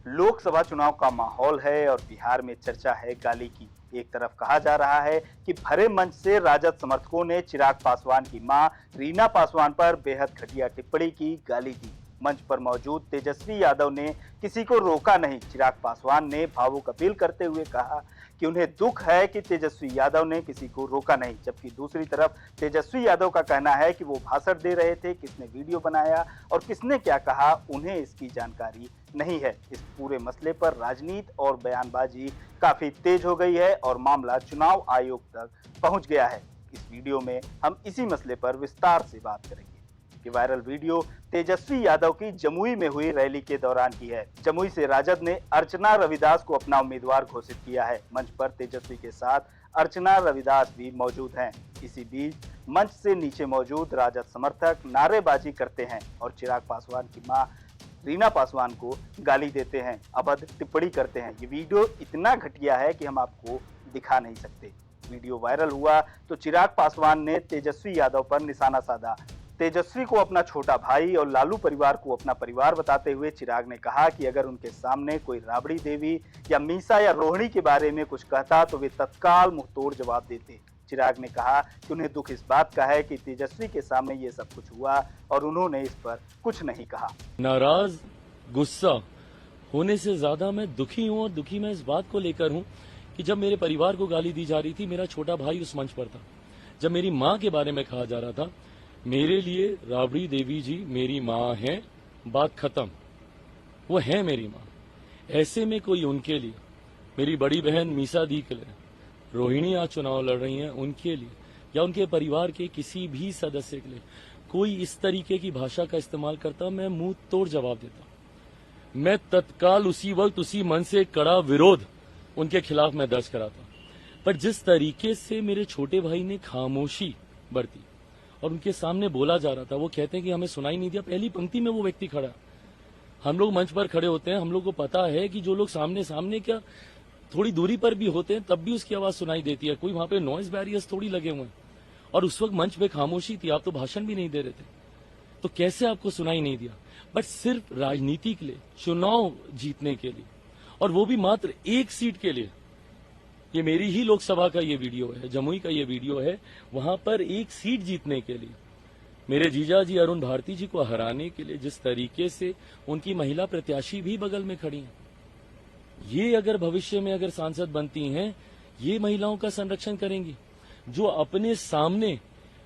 लोकसभा चुनाव का माहौल है और बिहार में चर्चा है गाली की। एक तरफ कहा जा रहा है कि भरे मंच से राजद समर्थकों ने चिराग पासवान की मां रीना पासवान पर बेहद घटिया टिप्पणी की, गाली दी। मंच पर मौजूद तेजस्वी यादव ने किसी को रोका नहीं। चिराग पासवान ने भावुक अपील करते हुए कहा कि उन्हें दुख है कि तेजस्वी यादव ने किसी को रोका नहीं, जबकि दूसरी तरफ तेजस्वी यादव का कहना है कि वो भाषण दे रहे थे, किसने वीडियो बनाया और किसने क्या कहा उन्हें इसकी जानकारी नहीं है। इस पूरे मसले पर राजनीति और बयानबाजी काफी तेज हो गई है और मामला चुनाव आयोग तक पहुंच गया है। इस वीडियो में हम इसी मसले पर विस्तार से बात करेंगे। कि वायरल वीडियो तेजस्वी यादव की जमुई में हुई रैली के दौरान की है। जमुई से राजद ने अर्चना रविदास को अपना उम्मीदवार घोषित किया है। मंच पर तेजस्वी के साथ अर्चना रविदास भी मौजूद हैं। इसी बीच मंच से नीचे मौजूद राजद समर्थक नारेबाजी करते हैं और चिराग पासवान की मां रीना पासवान को गाली देते हैं, अभद्र टिप्पणी करते हैं। ये वीडियो इतना घटिया है कि हम आपको दिखा नहीं सकते। वीडियो वायरल हुआ तो चिराग पासवान ने तेजस्वी यादव पर निशाना साधा। तेजस्वी को अपना छोटा भाई और लालू परिवार को अपना परिवार बताते हुए चिराग ने कहा कि अगर उनके सामने कोई राबड़ी देवी या मीसा या रोहिणी के बारे में कुछ कहता तो वे तत्काल मुंहतोड़ जवाब देते। चिराग ने कहा कि उन्हें दुख इस बात का है कि तेजस्वी के सामने ये सब कुछ हुआ और उन्होंने इस पर कुछ नहीं कहा। नाराज गुस्सा होने से ज्यादा मैं दुखी हूं और दुखी मैं इस बात को लेकर हूं कि जब मेरे परिवार को गाली दी जा रही थी, मेरा छोटा भाई उस मंच पर था। जब मेरी मां के बारे में कहा जा रहा था, मेरे लिए राबड़ी देवी जी मेरी मां है, बात खत्म, वो है मेरी मां। ऐसे में कोई उनके लिए, मेरी बड़ी बहन मीसा दी के लिए, रोहिणी आज चुनाव लड़ रही हैं, उनके लिए या उनके परिवार के किसी भी सदस्य के लिए कोई इस तरीके की भाषा का इस्तेमाल करता, मैं मुंह तोड़ जवाब देता। मैं तत्काल उसी वक्त उसी मन से कड़ा विरोध उनके खिलाफ मैं दर्ज कराता। पर जिस तरीके से मेरे छोटे भाई ने खामोशी बरती और उनके सामने बोला जा रहा था, वो कहते हैं कि हमें सुनाई नहीं दिया। पहली पंक्ति में वो व्यक्ति खड़ा, हम लोग मंच पर खड़े होते हैं, हम लोग को पता है कि जो लोग सामने सामने क्या थोड़ी दूरी पर भी होते हैं तब भी उसकी आवाज सुनाई देती है। कोई वहां पे नॉइज बैरियर्स थोड़ी लगे हुए हैं और उस वक्त मंच पे खामोशी थी, आप तो भाषण भी नहीं दे रहे थे, तो कैसे आपको सुनाई नहीं दिया? बट सिर्फ राजनीति के लिए, चुनाव जीतने के लिए, और वो भी मात्र एक सीट के लिए। ये मेरी ही लोकसभा का ये वीडियो है, जमुई का ये वीडियो है, वहां पर एक सीट जीतने के लिए मेरे जीजा जी अरुण भारती जी को हराने के लिए जिस तरीके से उनकी महिला प्रत्याशी भी बगल में खड़ी हैं, ये अगर भविष्य में अगर सांसद बनती हैं, ये महिलाओं का संरक्षण करेंगी जो अपने सामने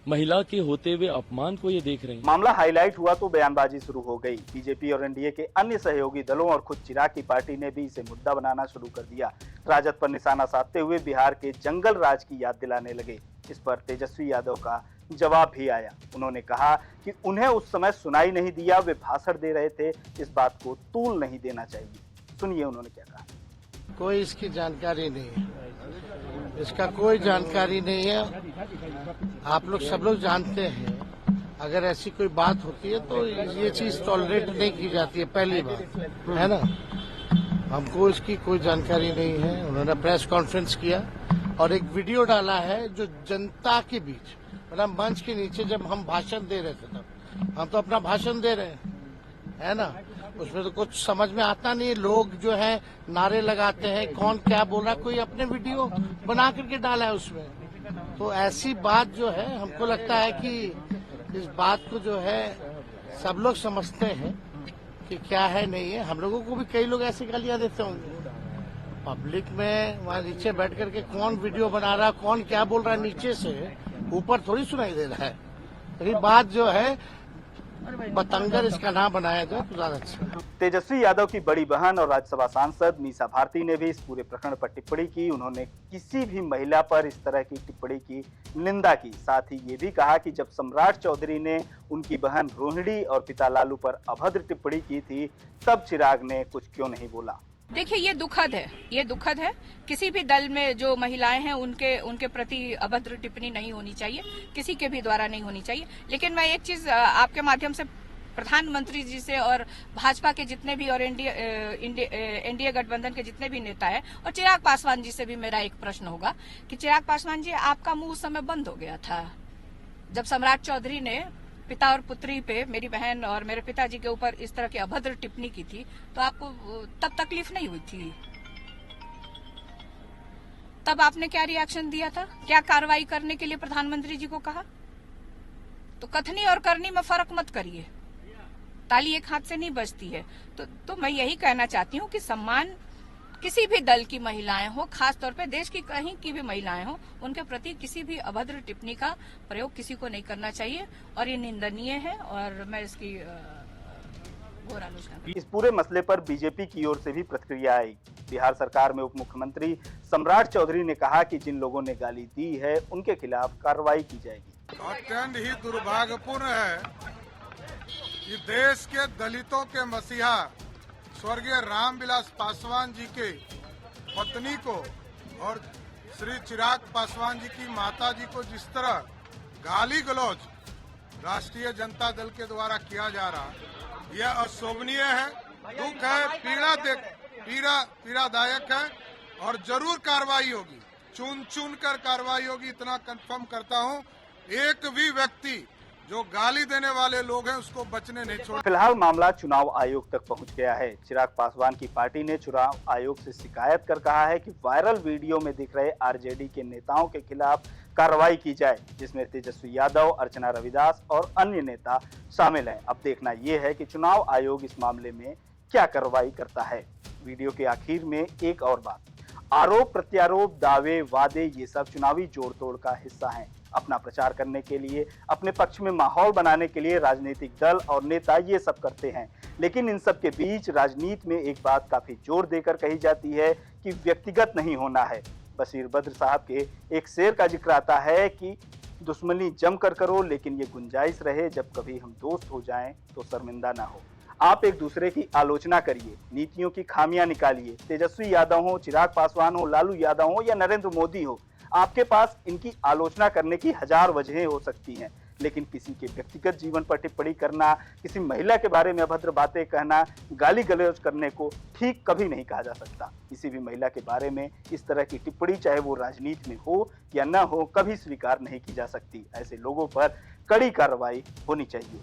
महिला के होते हुए अपमान को ये देख रहे हैं। मामला हाईलाइट हुआ तो बयानबाजी शुरू हो गई। बीजेपी और एनडीए के अन्य सहयोगी दलों और खुद चिराग की पार्टी ने भी इसे मुद्दा बनाना शुरू कर दिया। राजद पर निशाना साधते हुए बिहार के जंगल राज की याद दिलाने लगे। इस पर तेजस्वी यादव का जवाब भी आया। उन्होंने कहा कि उन्हें उस समय सुनाई नहीं दिया, वे भाषण दे रहे थे, इस बात को तूल नहीं देना चाहिए। सुनिए उन्होंने क्या कहा। कोई इसकी जानकारी नहीं है, इसका कोई जानकारी नहीं है। आप लोग सब लोग जानते हैं, अगर ऐसी कोई बात होती है तो ये चीज टॉलरेट नहीं की जाती है, पहली बात है ना। हमको इसकी कोई जानकारी नहीं है। उन्होंने प्रेस कॉन्फ्रेंस किया और एक वीडियो डाला है जो जनता के बीच, मतलब मंच के नीचे जब हम भाषण दे रहे थे, तब हम तो अपना भाषण दे रहे हैं, है ना। उसमें तो कुछ समझ में आता नहीं है। लोग जो है नारे लगाते हैं, कौन क्या बोल रहा, कोई अपने वीडियो बना करके डाला है उसमें। तो ऐसी बात जो है, हमको लगता है कि इस बात को जो है सब लोग समझते हैं कि क्या है नहीं है। हम लोगों को भी कई लोग ऐसी गालियां देते होंगे पब्लिक में, वहाँ नीचे बैठ करके कौन वीडियो बना रहा, कौन क्या बोल रहा है, नीचे से ऊपर थोड़ी सुनाई दे रहा है। तो ये बात जो है बतंगर इसका नाम बनाया जाए तो ज्यादा अच्छा। तेजस्वी यादव की बड़ी बहन और राज्यसभा सांसद मीसा भारती ने भी इस पूरे प्रकरण पर टिप्पणी की। उन्होंने किसी भी महिला पर इस तरह की टिप्पणी की निंदा की। साथ ही ये भी कहा कि जब सम्राट चौधरी ने उनकी बहन रोहिणी और पिता लालू पर अभद्र टिप्पणी की थी, तब चिराग ने कुछ क्यों नहीं बोला। देखिए, ये दुखद है। किसी भी दल में जो महिलाएं हैं उनके प्रति अभद्र टिप्पणी नहीं होनी चाहिए, किसी के भी द्वारा नहीं होनी चाहिए। लेकिन मैं एक चीज आपके माध्यम से प्रधानमंत्री जी से और भाजपा के जितने भी और एनडीए गठबंधन के जितने भी नेता हैं और चिराग पासवान जी से भी मेरा एक प्रश्न होगा कि चिराग पासवान जी, आपका मुंह उस समय बंद हो गया था जब सम्राट चौधरी ने पिता और पुत्री पे, मेरी बहन और मेरे पिताजी के ऊपर इस तरह की अभद्र टिप्पणी की थी, तो आपको तब तकलीफ नहीं हुई थी? तब आपने क्या रिएक्शन दिया था? क्या कार्रवाई करने के लिए प्रधानमंत्री जी को कहा? तो कथनी और करनी में फर्क मत करिए, ताली एक हाथ से नहीं बजती है। तो मैं यही कहना चाहती हूँ कि सम्मान किसी भी दल की महिलाएं हो, खास तौर पे देश की कहीं की भी महिलाएं हो, उनके प्रति किसी भी अभद्र टिप्पणी का प्रयोग किसी को नहीं करना चाहिए और ये निंदनीय है और मैं इसकी घोर आलोचना करती हूं। इस पूरे मसले पर बीजेपी की ओर से भी प्रतिक्रिया आई। बिहार सरकार में उप मुख्यमंत्री सम्राट चौधरी ने कहा कि जिन लोगों ने गाली दी है उनके खिलाफ कार्रवाई की जाएगी। अत्यंत ही दुर्भाग्यपूर्ण है कि देश के दलितों के मसीहा स्वर्गीय रामविलास पासवान जी के पत्नी को और श्री चिराग पासवान जी की माता जी को जिस तरह गाली गलौज राष्ट्रीय जनता दल के द्वारा किया जा रहा, यह अशोभनीय है, दुख है, पीड़ादायक है और जरूर कार्रवाई होगी, चुन कर कार्रवाई होगी, इतना कंफर्म करता हूं। एक भी व्यक्ति जो गाली देने वाले लोग हैं उसको बचने नहीं छोड़। फिलहाल मामला चुनाव आयोग तक पहुंच गया है। चिराग पासवान की पार्टी ने चुनाव आयोग से शिकायत कर कहा है कि वायरल वीडियो में दिख रहे आरजेडी के नेताओं के खिलाफ कार्रवाई की जाए, जिसमें तेजस्वी यादव, अर्चना रविदास और अन्य नेता शामिल हैं। अब देखना यह है कि चुनाव आयोग इस मामले में क्या कार्रवाई करता है। वीडियो के आखिर में एक और बात, आरोप प्रत्यारोप, दावे, वादे, ये सब चुनावी जोड़-तोड़ का हिस्सा हैं। अपना प्रचार करने के लिए, अपने पक्ष में माहौल बनाने के लिए राजनीतिक दल और नेता ये सब करते हैं, लेकिन इन सब के बीच राजनीति में एक बात काफी जोर देकर कही जाती है कि व्यक्तिगत नहीं होना है। बशीर बद्र साहब के एक शेर का जिक्र आता है कि दुश्मनी जमकर करो, लेकिन ये गुंजाइश रहे जब कभी हम दोस्त हो जाएं तो शर्मिंदा ना हो। आप एक दूसरे की आलोचना करिए, नीतियों की खामियां निकालिए। तेजस्वी यादव हो, चिराग पासवान हो, लालू यादव हो या नरेंद्र मोदी हो, आपके पास इनकी आलोचना करने की हजार वजहें हो सकती हैं, लेकिन किसी के व्यक्तिगत जीवन पर टिप्पणी करना, किसी महिला के बारे में अभद्र बातें कहना, गाली गलौज करने को ठीक कभी नहीं कहा जा सकता। किसी भी महिला के बारे में इस तरह की टिप्पणी, चाहे वो राजनीति में हो या न हो, कभी स्वीकार नहीं की जा सकती। ऐसे लोगों पर कड़ी कार्रवाई होनी चाहिए।